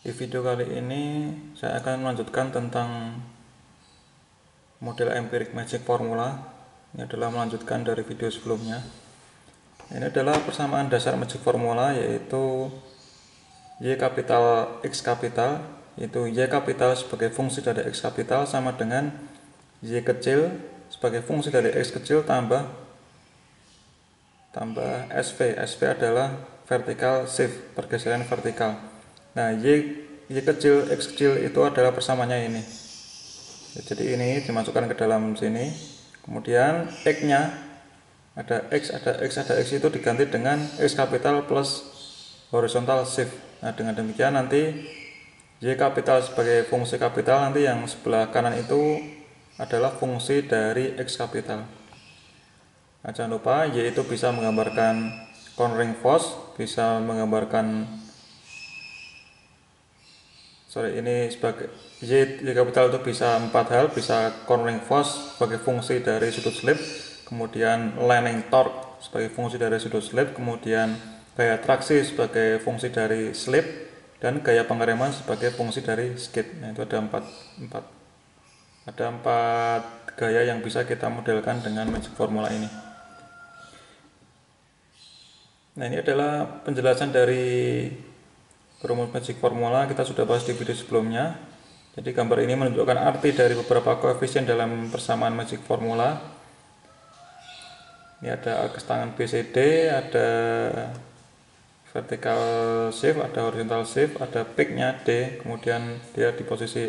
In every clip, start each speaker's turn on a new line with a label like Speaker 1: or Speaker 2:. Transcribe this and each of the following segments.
Speaker 1: Di video kali ini saya akan melanjutkan tentang model empirik magic formula. Ini adalah melanjutkan dari video sebelumnya. Ini adalah persamaan dasar magic formula, yaitu Y kapital X kapital, yaitu Y kapital sebagai fungsi dari X kapital sama dengan Y kecil sebagai fungsi dari X kecil tambah SV. SV adalah vertical shift, pergeseran vertikal. Nah, Y kecil, X kecil itu adalah persamaannya ini. Jadi ini dimasukkan ke dalam sini. Kemudian X-nya ada X, ada X, ada X itu diganti dengan X kapital plus horizontal shift. Nah, dengan demikian nanti Y kapital sebagai fungsi kapital, nanti yang sebelah kanan itu adalah fungsi dari X kapital. Nah, jangan lupa Y itu bisa menggambarkan cornering force, bisa menggambarkan ini sebagai Y kapital itu bisa 4 hal, bisa cornering force sebagai fungsi dari sudut slip, kemudian landing torque sebagai fungsi dari sudut slip, kemudian gaya traksi sebagai fungsi dari slip, dan gaya pengereman sebagai fungsi dari skid. Nah, itu ada empat gaya yang bisa kita modelkan dengan magic formula ini. Nah, ini adalah penjelasan dari rumus magic formula, kita sudah bahas di video sebelumnya. Jadi gambar ini menunjukkan arti dari beberapa koefisien dalam persamaan magic formula. Ini ada arc tangan BCD, ada vertical shift, ada horizontal shift, ada peak-nya D, kemudian dia di posisi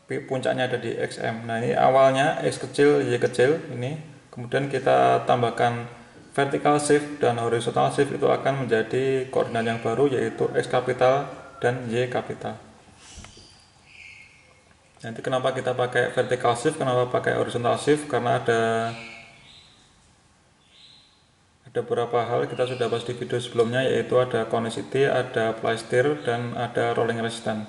Speaker 1: puncaknya ada di XM. Nah, ini awalnya X kecil, Y kecil ini, kemudian kita tambahkan vertical shift dan horizontal shift, itu akan menjadi koordinat yang baru, yaitu X kapital dan Y kapital. Nanti kenapa kita pakai vertical shift, kenapa pakai horizontal shift, karena ada beberapa hal kita sudah bahas di video sebelumnya, yaitu ada conicity, ada ply-stir, dan ada rolling resistance.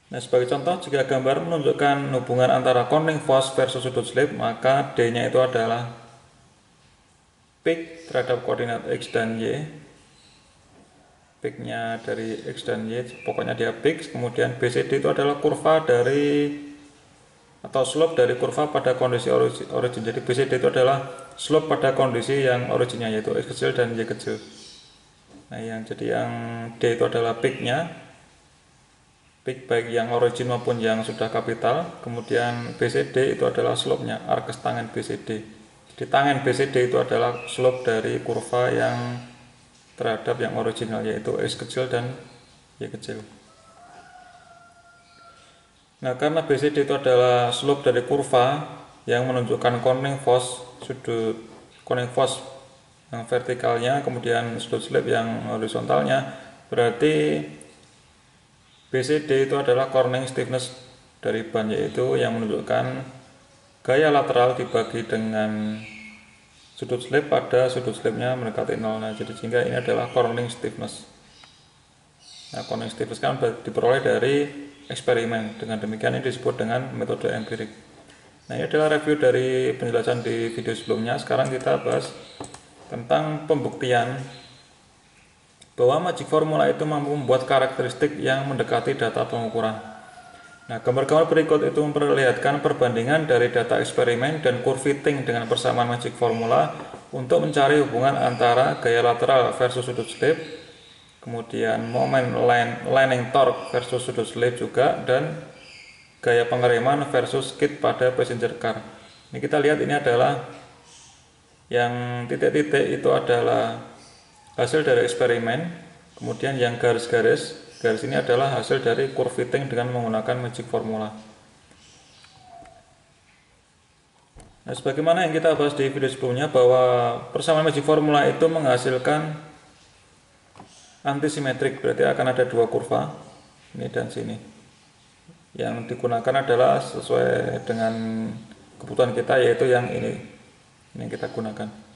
Speaker 1: Nah, sebagai contoh, jika gambar menunjukkan hubungan antara cornering force versus sudut slip, maka D-nya itu adalah peak terhadap koordinat X dan Y. Peak-nya dari X dan Y, pokoknya dia peak. Kemudian BCD itu adalah kurva dari atau slope dari kurva pada kondisi origin. Jadi BCD itu adalah slope pada kondisi yang originnya, yaitu X kecil dan Y kecil. Nah, yang D itu adalah peak-nya, peak baik yang origin maupun yang sudah kapital. Kemudian BCD itu adalah slope-nya, arc tangen BCD. Di tangen BCD itu adalah slope dari kurva yang terhadap yang original, yaitu X kecil dan Y kecil. Nah, karena BCD itu adalah slope dari kurva yang menunjukkan cornering force, yang vertikalnya, kemudian sudut slip yang horizontalnya, berarti BCD itu adalah cornering stiffness dari ban, yaitu yang menunjukkan gaya lateral dibagi dengan sudut slip pada sudut slipnya mendekati 0. Nah, jadi sehingga ini adalah cornering stiffness. Nah, cornering stiffness kan diperoleh dari eksperimen. Dengan demikian ini disebut dengan metode empirik. Nah, ini adalah review dari penjelasan di video sebelumnya. Sekarang kita bahas tentang pembuktian bahwa magic formula itu mampu membuat karakteristik yang mendekati data pengukuran. Nah, gambar-gambar berikut itu memperlihatkan perbandingan dari data eksperimen dan curve fitting dengan persamaan magic formula untuk mencari hubungan antara gaya lateral versus sudut slip, kemudian momen landing torque versus sudut slip juga, dan gaya pengereman versus skid pada passenger car. Ini kita lihat, ini adalah yang titik-titik itu adalah hasil dari eksperimen, kemudian yang garis ini adalah hasil dari curve fitting dengan menggunakan magic formula. Nah, sebagaimana yang kita bahas di video sebelumnya, bahwa persamaan magic formula itu menghasilkan antisimetrik, berarti akan ada dua kurva, ini dan sini. Yang digunakan adalah sesuai dengan kebutuhan kita, yaitu yang ini yang kita gunakan.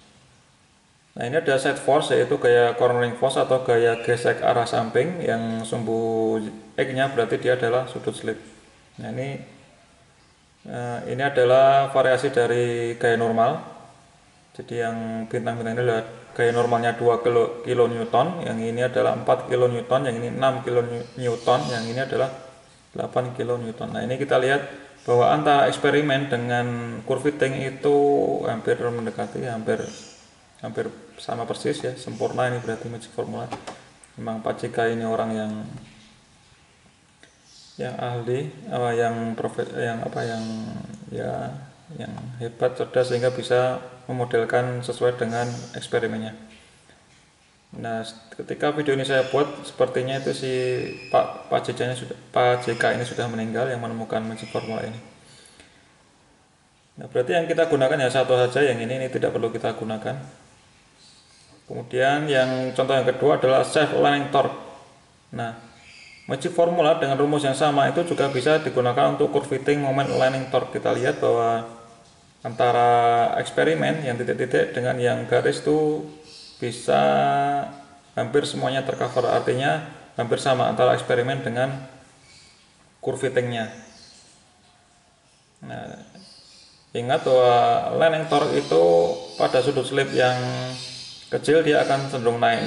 Speaker 1: Nah, ini ada side force, yaitu gaya cornering force atau gaya gesek arah samping, yang sumbu X-nya berarti dia adalah sudut slip. Nah, ini adalah variasi dari gaya normal. Jadi yang bintang-bintang ini adalah gaya normalnya 2 kilonewton, yang ini adalah 4 kilonewton, yang ini 6 kilonewton, yang ini adalah 8 kilonewton. Nah, ini kita lihat bahwa antara eksperimen dengan curve fitting itu hampir mendekati, hampir sama persis ya, sempurna. Ini berarti magic formula. Memang Pak JK ini orang yang ahli, yang hebat, cerdas, sehingga bisa memodelkan sesuai dengan eksperimennya. Nah, ketika video ini saya buat, sepertinya itu si Pak JK ini sudah meninggal, yang menemukan magic formula ini. Nah, berarti yang kita gunakan ya satu saja, yang ini tidak perlu kita gunakan. Kemudian yang contoh yang kedua adalah self-aligning torque. Nah, magic formula dengan rumus yang sama itu juga bisa digunakan untuk curve fitting moment aligning torque. Kita lihat bahwa antara eksperimen yang titik-titik dengan yang garis itu bisa hampir semuanya tercover, artinya hampir sama antara eksperimen dengan curve fittingnya. Nah, ingat bahwa aligning torque itu pada sudut slip yang kecil dia akan cenderung naik.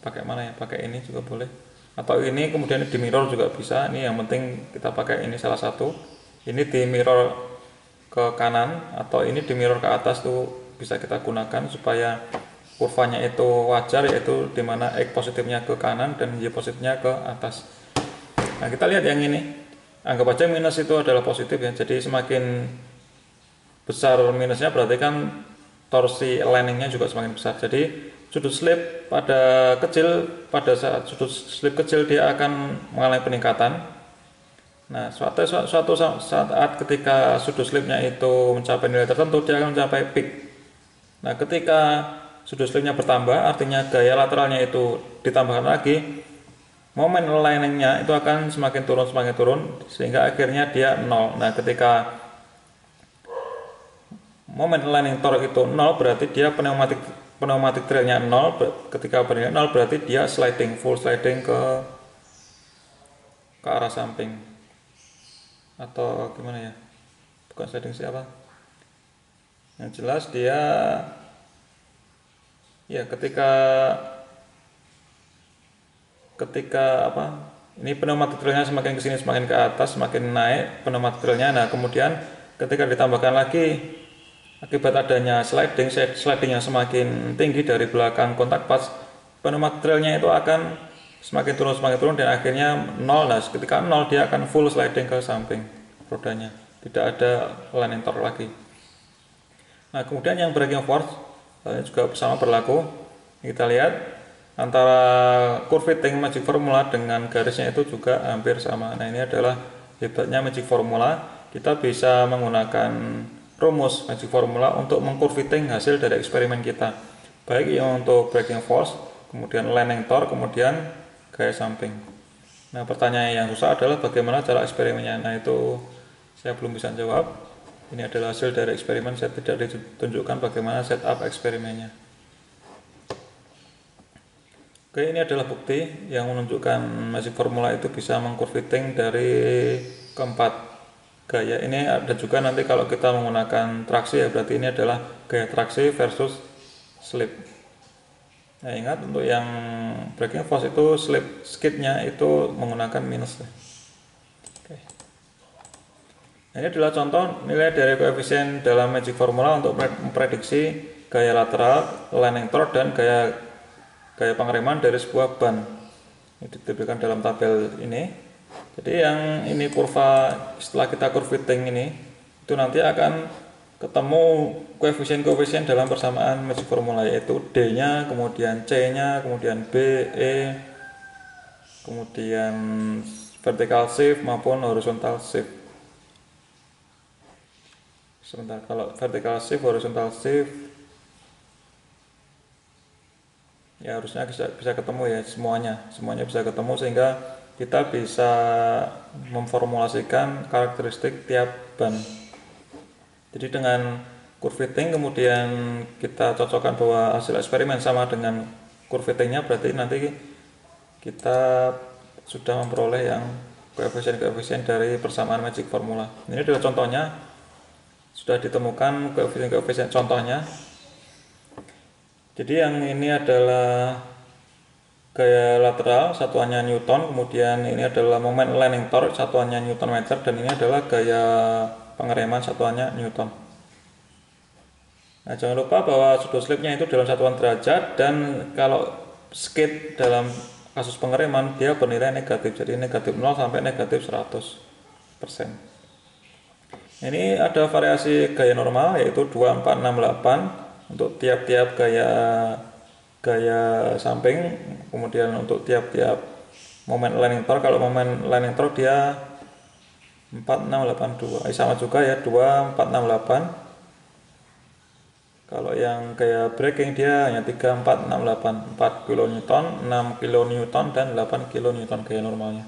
Speaker 1: Pakai mana ya? Pakai ini juga boleh, atau ini kemudian di mirror juga bisa. Ini yang penting kita pakai ini salah satu. Ini di mirror ke kanan atau ini di mirror ke atas tuh bisa kita gunakan supaya kurvanya itu wajar, yaitu dimana X positifnya ke kanan dan Y positifnya ke atas. Nah, kita lihat yang ini, anggap aja minus itu adalah positif ya, jadi semakin besar minusnya berarti kan torsi aligningnya juga semakin besar. Jadi sudut slip pada saat sudut slip kecil dia akan mengalami peningkatan. Nah, suatu saat ketika sudut slipnya itu mencapai nilai tertentu, dia akan mencapai peak. Nah, ketika sudut slipnya bertambah, artinya gaya lateralnya itu ditambahkan lagi, momen aligningnya itu akan semakin turun, sehingga akhirnya dia 0. Nah, ketika momen aligning torque itu 0, berarti dia pneumatic trailnya 0. Ketika bernilai 0 berarti dia full sliding ke arah samping, atau gimana ya, bukan sliding siapa, yang jelas dia ya ketika ini pneumatic trailnya semakin kesini, semakin ke atas, semakin naik pneumatic trailnya. Nah, kemudian ketika ditambahkan lagi akibat adanya sliding yang semakin tinggi dari belakang kontak pas, pneumatic trailnya itu akan semakin turun dan akhirnya 0. Nah, ketika 0 dia akan full sliding ke samping rodanya, tidak ada aligning torque lagi. Nah, kemudian yang braking force juga sama berlaku. Kita lihat antara curve fitting magic formula dengan garisnya itu juga hampir sama. Nah, ini adalah hebatnya magic formula, kita bisa menggunakan rumus magic formula untuk mengcurve fitting hasil dari eksperimen kita, baik yang untuk braking force, kemudian aligning torque, kemudian gaya samping. Nah, pertanyaan yang susah adalah bagaimana cara eksperimennya. Nah, itu saya belum bisa jawab. Ini adalah hasil dari eksperimen, saya tidak ditunjukkan bagaimana setup eksperimennya. Oke, ini adalah bukti yang menunjukkan magic formula itu bisa mengcurve fitting dari keempat gaya. Ini ada juga nanti kalau kita menggunakan traksi ya, berarti ini adalah gaya traksi versus slip. Nah, ingat untuk yang braking force itu skidnya itu menggunakan minus. Oke. Nah, ini adalah contoh nilai dari koefisien dalam magic formula untuk memprediksi gaya lateral, aligning torque, dan gaya pengereman dari sebuah ban. Ini ditampilkan dalam tabel ini. Jadi yang ini kurva, setelah kita curve fitting ini, itu nanti akan ketemu koefisien dalam persamaan magic formula, yaitu D nya, kemudian C nya, kemudian B, E, kemudian vertical shift maupun horizontal shift. Sebentar, kalau vertical shift, horizontal shift ya harusnya bisa ketemu ya, semuanya bisa ketemu, sehingga kita bisa memformulasikan karakteristik tiap ban. Jadi dengan curve fitting kemudian kita cocokkan bahwa hasil eksperimen sama dengan curve fittingnya, berarti nanti kita sudah memperoleh yang koefisien dari persamaan magic formula. Ini adalah contohnya. sudah ditemukan koefisien-koefisien contohnya. Jadi yang ini adalah gaya lateral, satuannya Newton, kemudian ini adalah moment landing torque, satuannya Newton meter, dan ini adalah gaya pengereman, satuannya Newton. Nah, jangan lupa bahwa sudut slipnya itu dalam satuan derajat, dan kalau skid dalam kasus pengereman dia bernilai negatif, jadi negatif 0 sampai negatif 100%. Ini ada variasi gaya normal yaitu 2468 untuk tiap-tiap gaya samping, kemudian untuk tiap-tiap moment landing torque. Kalau moment landing torque dia 4682, sama juga ya 2468. Kalau yang gaya braking dia hanya 3468, 4 kN, 6 kN, dan 8 kN gaya normalnya.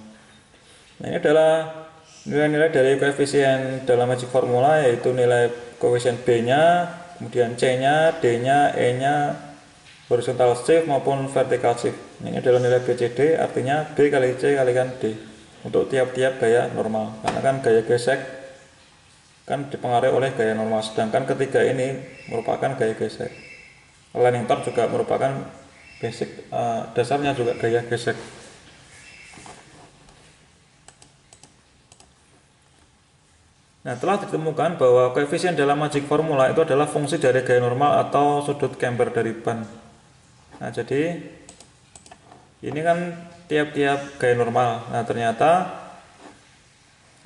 Speaker 1: Nah, ini adalah nilai-nilai dari koefisien dalam magic formula, yaitu nilai koefisien B-nya, kemudian C-nya, D-nya, E-nya, horizontal shift maupun vertical shift. Ini adalah nilai BCD, artinya B kali C kalikan D untuk tiap-tiap gaya normal. Karena kan gaya gesek kan dipengaruhi oleh gaya normal, sedangkan ketiga ini merupakan gaya gesek. Landing torque juga merupakan basic, dasarnya juga gaya gesek. Nah, telah ditemukan bahwa koefisien dalam magic formula itu adalah fungsi dari gaya normal atau sudut camber dari ban. Nah, jadi ini kan tiap-tiap gaya normal. Nah, ternyata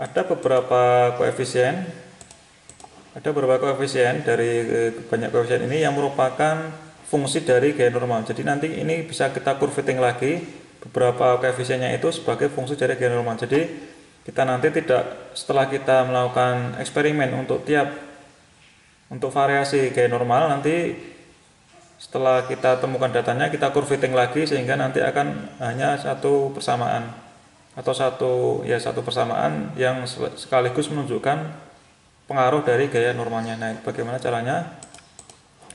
Speaker 1: ada beberapa koefisien dari banyak koefisien ini yang merupakan fungsi dari gaya normal. Jadi nanti ini bisa kita kurvating lagi beberapa koefisiennya itu sebagai fungsi dari gaya normal. Jadi kita nanti tidak, setelah kita melakukan eksperimen untuk variasi gaya normal, nanti setelah kita temukan datanya kita kurvating lagi sehingga nanti akan hanya satu persamaan atau satu persamaan yang sekaligus menunjukkan pengaruh dari gaya normalnya. Nah, bagaimana caranya?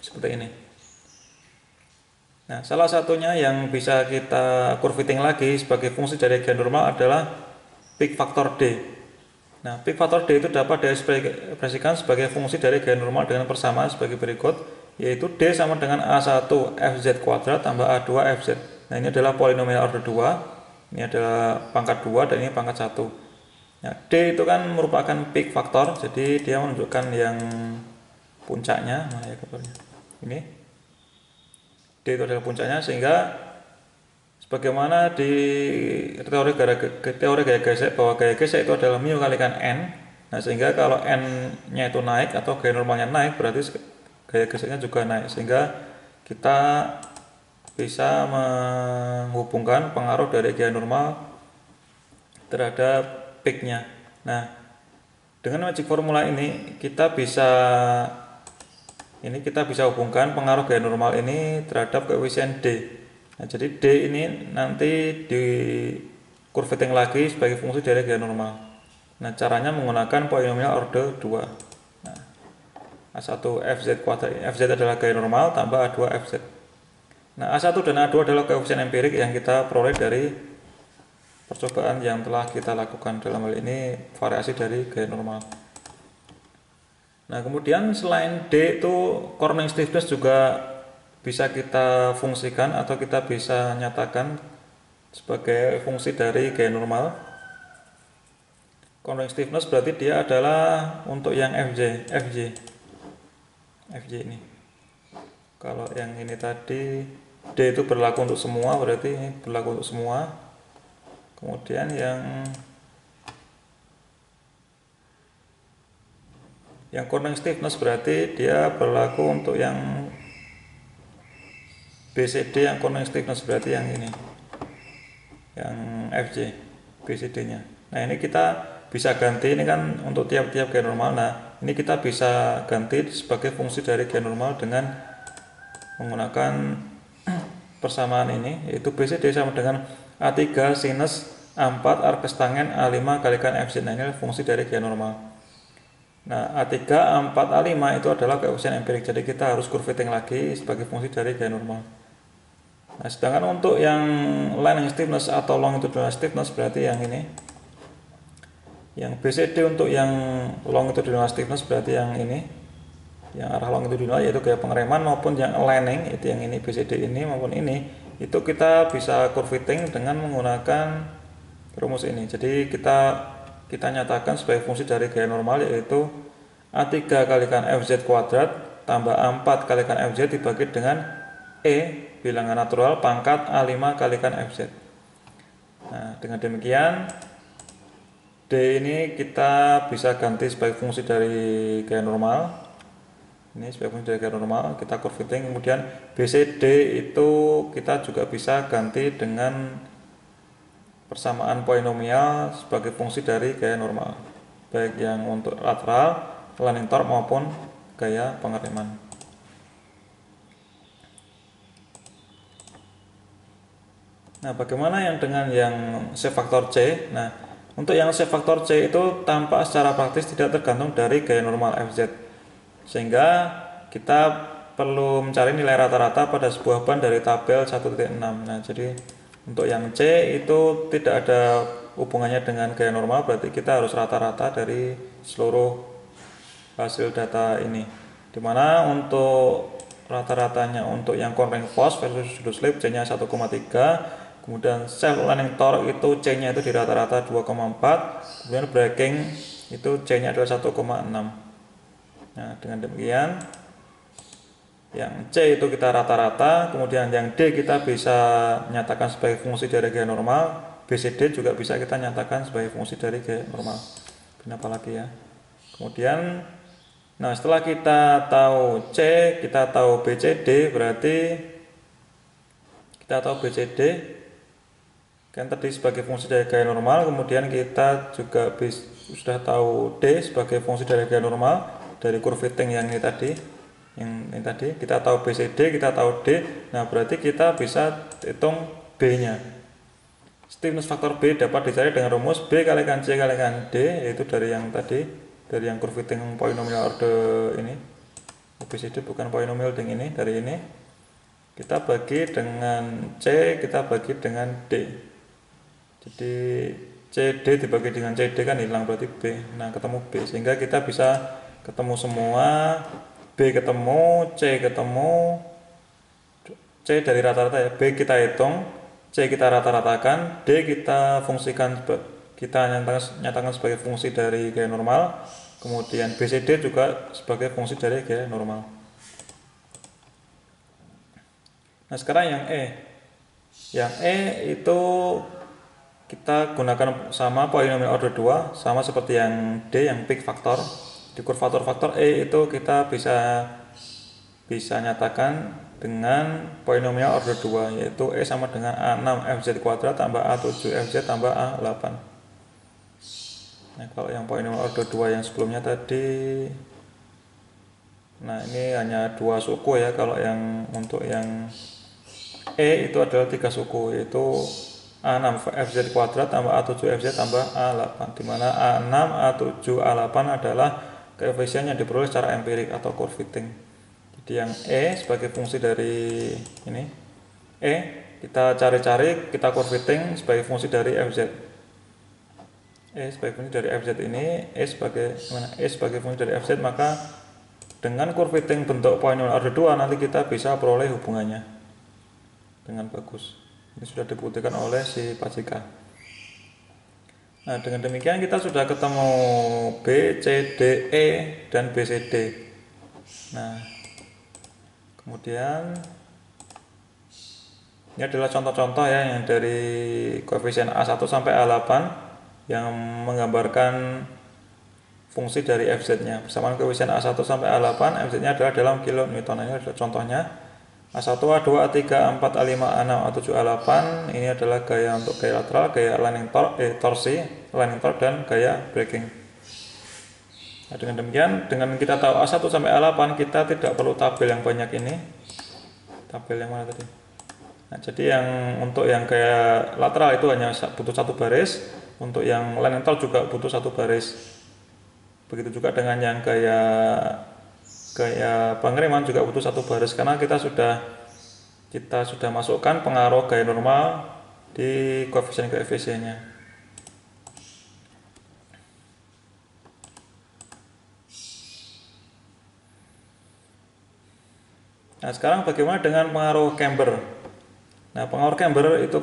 Speaker 1: Seperti ini. Nah, salah satunya yang bisa kita kurvating lagi sebagai fungsi dari gaya normal adalah peak faktor D. Nah, peak faktor D itu dapat diekspresikan sebagai fungsi dari gaya normal dengan persamaan sebagai berikut, yaitu D sama dengan A1 Fz kuadrat tambah A2 Fz. Nah, ini adalah polinomial order 2, ini adalah pangkat 2, dan ini pangkat 1. Nah, D itu kan merupakan peak faktor, jadi dia menunjukkan yang puncaknya. Mana ya gambarnya? Ini D itu adalah puncaknya, sehingga sebagaimana di teori gaya gesek bahwa gaya gesek itu adalah mu kalikan n. Nah, sehingga kalau n-nya itu naik atau gaya normalnya naik, berarti gaya geseknya juga naik, sehingga kita bisa menghubungkan pengaruh dari gaya normal terhadap peak-nya. Nah, dengan magic formula ini kita bisa hubungkan pengaruh gaya normal ini terhadap koefisien D. Nah, jadi D ini nanti di kurvating lagi sebagai fungsi dari gaya normal. Nah, caranya menggunakan polinomial order 2. Nah, A1 Fz kuadrat, Fz adalah gaya normal tambah A2 Fz. Nah, A1 dan A2 adalah koefisien empirik yang kita peroleh dari percobaan yang telah kita lakukan, dalam hal ini variasi dari gaya normal. Nah, kemudian selain D itu Corning stiffness juga bisa kita fungsikan atau kita bisa nyatakan sebagai fungsi dari gaya normal. Corning stiffness berarti dia adalah untuk yang Fj ini. Kalau yang ini tadi D itu berlaku untuk semua, berarti ini berlaku untuk semua. Kemudian yang Corning stiffness berarti dia berlaku untuk yang BCD, yang Corning stiffness berarti yang ini, yang FJ BCD-nya. Nah, ini kita bisa ganti, ini kan untuk tiap-tiap gaya normal. Nah, ini kita bisa ganti sebagai fungsi dari gaya normal dengan menggunakan persamaan ini, yaitu BCD sama dengan A3 sinus A4 arkes tangen A5 kalikan Fz. Nah, ini adalah fungsi dari gaya normal. Nah, A3, A4, A5 itu adalah koefisien empirik, jadi kita harus kurvating lagi sebagai fungsi dari gaya normal. Nah, sedangkan untuk yang landing stiffness atau longitudinal stiffness berarti yang ini, Yang BCD untuk yang longitudinal stiffness berarti yang ini, yang arah longitudinal yaitu gaya pengereman, maupun yang aligning itu yang ini BCD ini maupun ini, itu kita bisa curvating dengan menggunakan rumus ini. Jadi kita nyatakan sebagai fungsi dari gaya normal yaitu A3 kalikan FZ kuadrat tambah A4 kalikan FZ dibagi dengan E bilangan natural pangkat A5 kalikan FZ. Nah, dengan demikian D ini kita bisa ganti sebagai fungsi dari gaya normal. Ini sebagai fungsi dari gaya normal, kita curvating. Kemudian BCD itu kita juga bisa ganti dengan persamaan polinomial sebagai fungsi dari gaya normal, baik yang untuk lateral, landing torque maupun gaya pengereman. Nah, bagaimana yang dengan yang shape faktor C? Nah, untuk yang shape faktor C itu tampak secara praktis tidak tergantung dari gaya normal FZ, sehingga kita perlu mencari nilai rata-rata pada sebuah ban dari tabel 1.6. Nah, jadi untuk yang C itu tidak ada hubungannya dengan gaya normal, berarti kita harus rata-rata dari seluruh hasil data ini, dimana untuk rata-ratanya untuk yang cornering force versus sudut slip C nya 1,3, kemudian self landing torque itu C nya itu di rata-rata 2,4, kemudian braking itu C nya adalah 1,6. Nah, dengan demikian yang C itu kita rata-rata, kemudian yang D kita bisa nyatakan sebagai fungsi dari gaya normal, BCD juga bisa kita nyatakan sebagai fungsi dari gaya normal. Kenapa lagi ya? Kemudian nah, setelah kita tahu C, kita tahu BCD, berarti kita tahu BCD kan tadi sebagai fungsi dari gaya normal, kemudian kita juga sudah tahu D sebagai fungsi dari gaya normal dari curvating yang ini tadi. Yang ini tadi kita tahu BCD, kita tahu D. Nah, berarti kita bisa hitung B-nya. Stiffness faktor B dapat dicari dengan rumus B kalikan C kalikan D, yaitu dari yang tadi, dari yang curvating polynomial order ini. BCD bukan polynomial yang ini, dari ini kita bagi dengan C, kita bagi dengan D. Jadi CD dibagi dengan CD kan hilang, berarti B. Nah, ketemu B, sehingga kita bisa ketemu semua. B ketemu, C ketemu, C dari rata-rata ya, B kita hitung, C kita rata-ratakan, D kita fungsikan, kita nyatakan sebagai fungsi dari gaya normal, kemudian BCD juga sebagai fungsi dari gaya normal. Nah, sekarang yang E. Yang E itu kita gunakan sama polinomial order 2, sama seperti yang D, yang peak faktor. Di kurvatur faktor E itu kita bisa nyatakan dengan polinomial order 2, yaitu E sama dengan A6 FZ kuadrat tambah A7 FZ tambah A8. Nah, kalau yang polinomial order 2 yang sebelumnya tadi, nah ini hanya 2 suku ya. Kalau yang untuk yang E itu adalah 3 suku, yaitu A6 FZ kuadrat tambah A7 FZ tambah A8, dimana A6, A7, A8 adalah koefisien yang diperoleh secara empirik atau curvating. Jadi yang E sebagai fungsi dari ini, E kita cari-cari, kita curvating sebagai fungsi dari FZ. E sebagai fungsi dari FZ ini, E sebagai fungsi dari FZ, maka dengan curvating bentuk polinomial order 2 nanti kita bisa peroleh hubungannya dengan bagus. Ini sudah dibuktikan oleh si Pacika. Nah, dengan demikian kita sudah ketemu B, C, D, E, dan BCD. Nah, kemudian ini adalah contoh-contoh ya yang dari koefisien A1 sampai A8 yang menggambarkan fungsi dari FZ-nya. Persamaan koefisien A1 sampai A8, FZ-nya adalah dalam kilonewton. Ini adalah contohnya. A1, A2, A3, A4, A5, A6, A7, A8. Ini adalah gaya untuk gaya lateral, gaya landing torque, torsi, landing torque, dan gaya braking. Nah, dengan demikian, dengan kita tahu A1 sampai A8, kita tidak perlu tabel yang banyak ini. Tabel yang mana tadi? Nah, jadi yang untuk yang gaya lateral itu hanya butuh 1 baris, untuk yang landing torque juga butuh 1 baris. Begitu juga dengan yang gaya pengereman juga butuh 1 baris, karena kita sudah masukkan pengaruh gaya normal di koefisiennya. Nah, sekarang bagaimana dengan pengaruh camber? Nah, pengaruh camber itu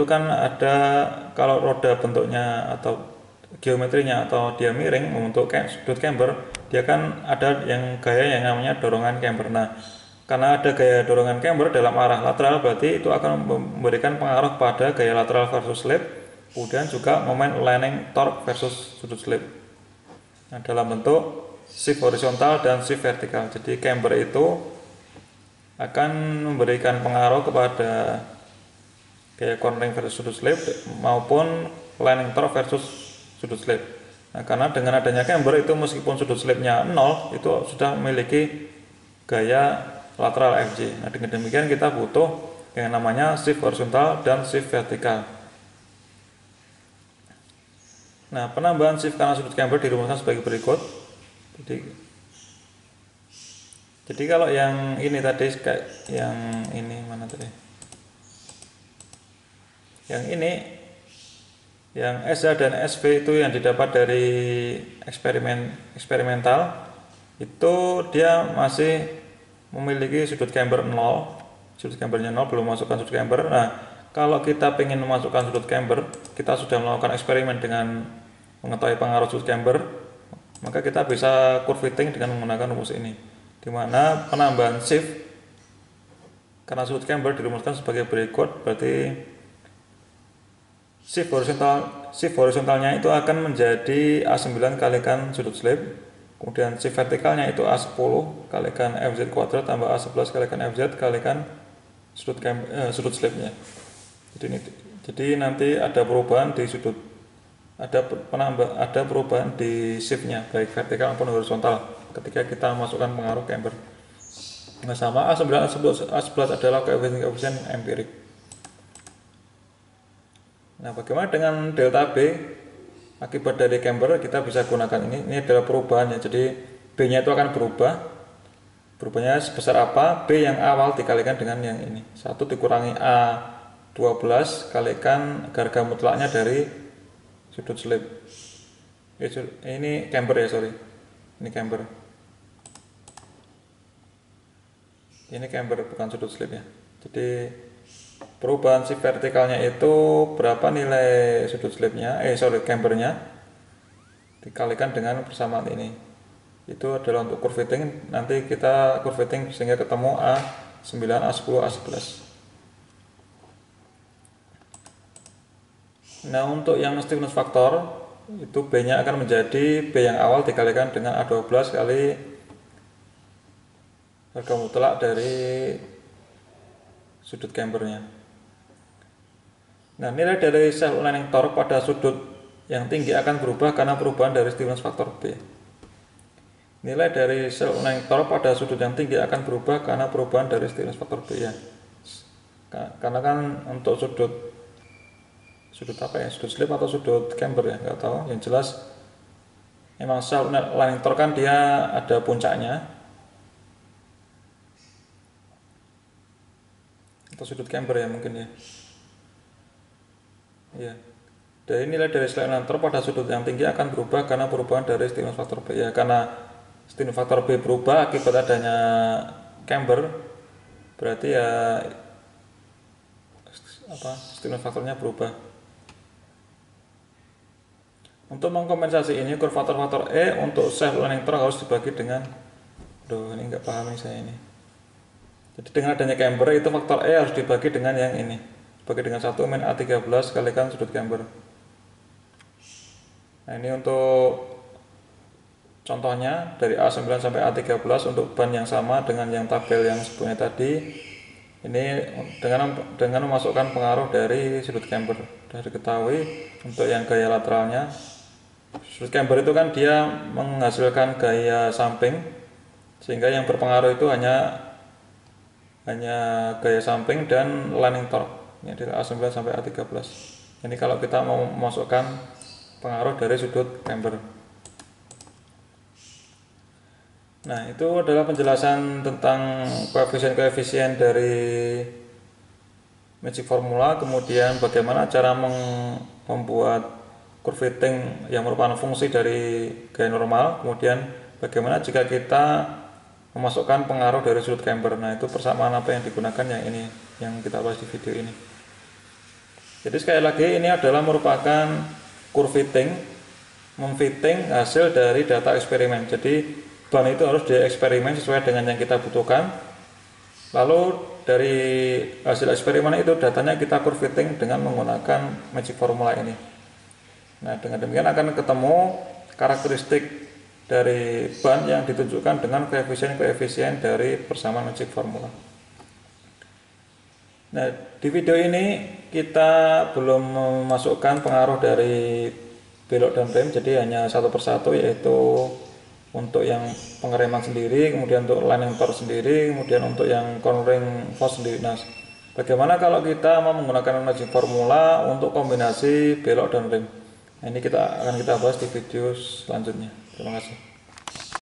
Speaker 1: kan ada, kalau roda bentuknya atau geometrinya atau dia miring membentuk sudut camber, dia kan ada yang gaya yang namanya dorongan camber. Nah, karena ada gaya dorongan camber dalam arah lateral, berarti itu akan memberikan pengaruh pada gaya lateral versus slip, kemudian juga momen aligning torque versus sudut slip. Nah, dalam bentuk shift horizontal dan shift vertikal. Jadi camber itu akan memberikan pengaruh kepada gaya cornering versus sudut slip maupun aligning torque versus sudut slip. Nah, karena dengan adanya camber itu meskipun sudut slipnya 0, itu sudah memiliki gaya lateral FJ. Nah, dengan demikian kita butuh yang namanya shift horizontal dan shift vertikal. Nah, penambahan shift karena sudut camber dirumuskan sebagai berikut. Jadi kalau yang ini tadi, kayak yang ini mana tadi? Yang ini, yang SH dan SV itu yang didapat dari eksperimental, itu dia masih memiliki sudut camber 0, sudut cambernya 0, belum masukkan sudut camber. Nah, kalau kita ingin memasukkan sudut camber, kita sudah melakukan eksperimen dengan mengetahui pengaruh sudut camber, maka kita bisa curve fitting dengan menggunakan rumus ini, di mana penambahan shift karena sudut camber dirumuskan sebagai berikut. Berarti shift horizontalnya itu akan menjadi A9 kalikan sudut slip, kemudian shift vertikalnya itu A10 kalikan FZ kuadrat tambah A11 kalikan FZ kalikan sudut slipnya. Jadi nanti ada perubahan di sudut, ada perubahan di shiftnya baik vertikal maupun horizontal ketika kita masukkan pengaruh camber. Nah, sama A9 A11 adalah koefisien empirik. Nah, bagaimana dengan delta B akibat dari camber? Kita bisa gunakan ini adalah perubahannya. Jadi B-nya itu akan berubah. Berubahnya sebesar apa? B yang awal dikalikan dengan yang ini. 1 dikurangi A12 kalikan harga mutlaknya dari sudut slip. Ini camber ya, sorry. Ini camber. Ini camber bukan sudut slip ya. Jadi perubahan shift vertikalnya itu berapa nilai sudut slipnya, cambernya dikalikan dengan persamaan ini. Itu adalah untuk curve fitting. Nanti kita curve fitting sehingga ketemu A9, A10, A11. Nah, untuk yang stiffness factor itu B-nya akan menjadi B yang awal dikalikan dengan A12 kali harga mutlak dari sudut cambernya. Nah, nilai dari self aligning torque pada sudut yang tinggi akan berubah karena perubahan dari stiffness factor B. Nilai dari self aligning torque pada sudut yang tinggi akan berubah karena perubahan dari stiffness factor B ya. Karena kan untuk sudut apa ya? Sudut slip atau sudut camber ya, nggak tahu. Yang jelas memang self aligning torque kan dia ada puncaknya. Atau sudut camber ya mungkin ya. Ya. Dari nilai dari self aligning torque pada sudut yang tinggi akan berubah karena perubahan dari stiffness factor B ya. Karena stiffness factor B berubah akibat adanya camber, berarti ya stiffness factornya berubah. Untuk mengkompensasi ini, kurvator faktor E untuk self aligning torque harus dibagi dengan, ini nggak paham nih saya ini. Jadi dengan adanya camber itu faktor E harus dibagi dengan yang ini, dibagi dengan 1 min A13 kalikan sudut camber. Nah, ini untuk contohnya dari A9 sampai A13 untuk ban yang sama dengan yang tabel yang sebelumnya tadi. Ini dengan memasukkan pengaruh dari sudut camber. Sudah diketahui untuk yang gaya lateralnya. Sudut camber itu kan dia menghasilkan gaya samping, sehingga yang berpengaruh itu hanya gaya samping dan aligning torque. Ini dari A9 sampai A13. Ini kalau kita mau memasukkan pengaruh dari sudut camber. Nah, itu adalah penjelasan tentang koefisien-koefisien dari magic formula, kemudian bagaimana cara membuat curve fitting yang merupakan fungsi dari gaya normal, kemudian bagaimana jika kita memasukkan pengaruh dari sudut camber. Nah, itu persamaan apa yang digunakan yang ini, yang kita bahas di video ini. Jadi sekali lagi ini adalah merupakan curve fitting, memfitting hasil dari data eksperimen. Jadi ban itu harus dieksperimen sesuai dengan yang kita butuhkan. Lalu dari hasil eksperimen itu datanya kita curve fitting dengan menggunakan magic formula ini. Nah, dengan demikian akan ketemu karakteristik dari ban yang ditunjukkan dengan koefisien-koefisien dari persamaan magic formula. Nah, di video ini kita belum memasukkan pengaruh dari belok dan rem, jadi hanya satu persatu, yaitu untuk yang pengereman sendiri, kemudian untuk landing torque sendiri, kemudian untuk yang cornering force sendiri. Nah, bagaimana kalau kita mau menggunakan magic formula untuk kombinasi belok dan rem? Nah, ini akan kita bahas di video selanjutnya. Terima kasih.